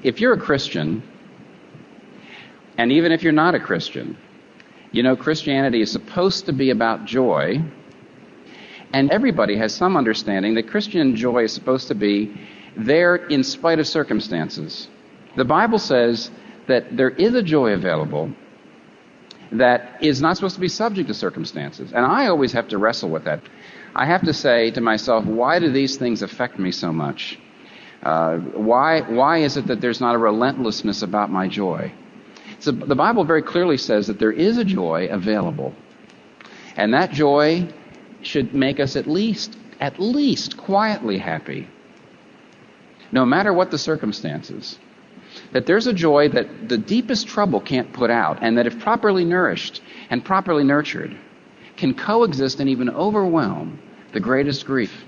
if you're a Christian, and even if you're not a Christian, you know Christianity is supposed to be about joy, and everybody has some understanding that Christian joy is supposed to be there in spite of circumstances. The Bible says that there is a joy available that is not supposed to be subject to circumstances. And I always have to wrestle with that. I have to say to myself, why do these things affect me so much? Why is it that there's not a relentlessness about my joy? So the Bible very clearly says that there is a joy available. And that joy should make us at least quietly happy, no matter what the circumstances. That there's a joy that the deepest trouble can't put out, and that if properly nourished and properly nurtured, can coexist and even overwhelm the greatest grief.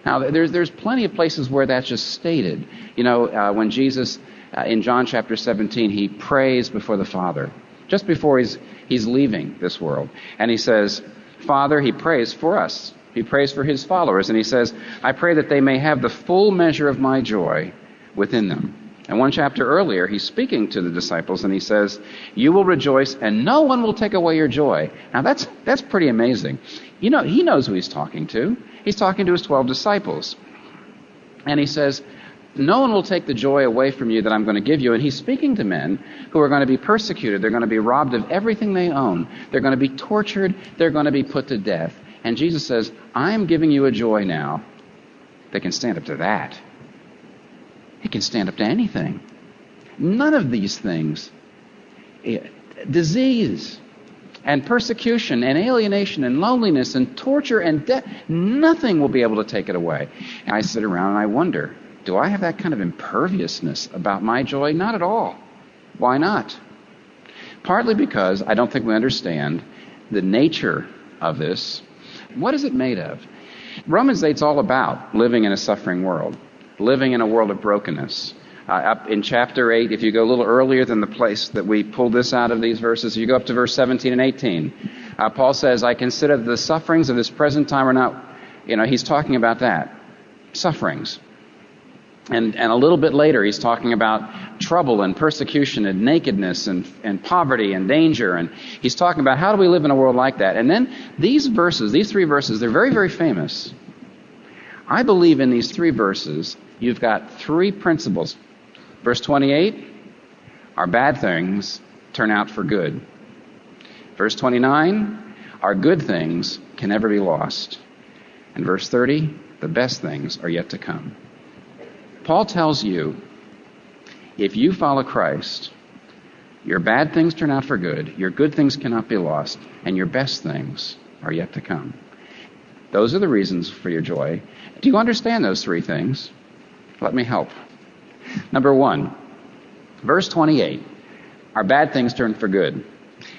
Now, there's plenty of places where that's just stated. You know, when Jesus, in John chapter 17, he prays before the Father, just before he's leaving this world. And he says, Father, he prays for us. He prays for his followers. And he says, I pray that they may have the full measure of my joy within them. And one chapter earlier, he's speaking to the disciples, and he says, you will rejoice, and no one will take away your joy. Now, that's pretty amazing. You know, he knows who he's talking to. He's talking to his 12 disciples. And he says, no one will take the joy away from you that I'm going to give you. And he's speaking to men who are going to be persecuted. They're going to be robbed of everything they own. They're going to be tortured. They're going to be put to death. And Jesus says, I am giving you a joy now that can stand up to that. It can stand up to anything. None of these things, disease and persecution and alienation and loneliness and torture and death, nothing will be able to take it away. And I sit around and I wonder, do I have that kind of imperviousness about my joy? Not at all. Why not? Partly because I don't think we understand the nature of this. What is it made of? Romans 8's all about living in a suffering world. Living in a world of brokenness. Up in chapter 8, if you go a little earlier than the place that we pulled this out of these verses, you go up to verse 17 and 18. Paul says, I consider the sufferings of this present time are not, he's talking about that. Sufferings. And a little bit later, he's talking about trouble and persecution and nakedness and poverty and danger. And he's talking about how do we live in a world like that. And then these three verses, they're very, very famous. I believe in these three verses, you've got three principles. Verse 28, our bad things turn out for good. Verse 29, our good things can never be lost. And verse 30, the best things are yet to come. Paul tells you, if you follow Christ, your bad things turn out for good, your good things cannot be lost, and your best things are yet to come. Those are the reasons for your joy. Do you understand those three things? Let me help. Number one, verse 28, our bad things turn for good.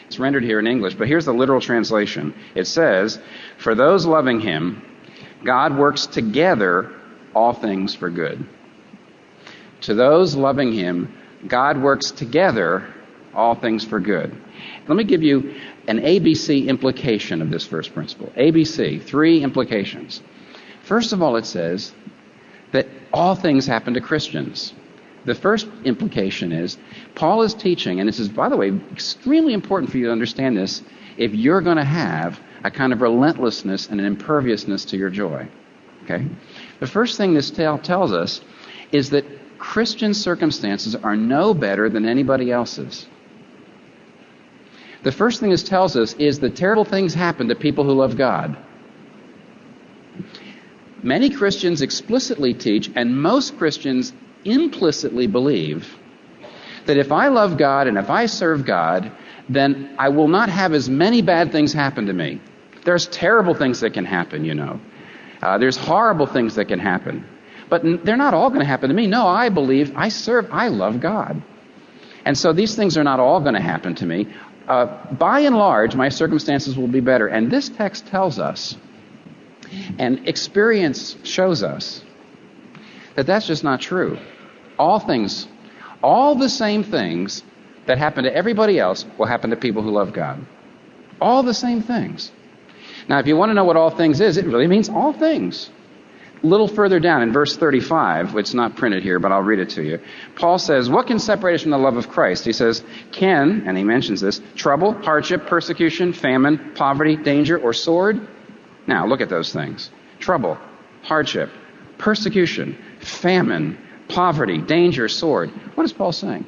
It's rendered here in English, but here's the literal translation. It says, for those loving him, God works together all things for good. To those loving him, God works together all things for good. Let me give you an ABC implication of this first principle. ABC, three implications. First of all, it says that all things happen to Christians. The first implication is Paul is teaching, and this is, by the way, extremely important for you to understand this if you're going to have a kind of relentlessness and an imperviousness to your joy. Okay? The first thing this tale tells us is that Christian circumstances are no better than anybody else's. The first thing this tells us is that terrible things happen to people who love God. Many Christians explicitly teach, and most Christians implicitly believe, that if I love God and if I serve God, then I will not have as many bad things happen to me. There's terrible things that can happen, There's horrible things that can happen. But they're not all going to happen to me. No, I believe, I love God. And so these things are not all going to happen to me. By and large, my circumstances will be better. And this text tells us, and experience shows us, that that's just not true. All the same things that happen to everybody else will happen to people who love God. All the same things. Now, if you want to know what all things is, it really means all things. little further down in verse 35, it's not printed here, but I'll read it to you. Paul says, what can separate us from the love of Christ? He says, can, and he mentions this, trouble, hardship, persecution, famine, poverty, danger, or sword? Now, look at those things. Trouble, hardship, persecution, famine, poverty, danger, sword. What is Paul saying?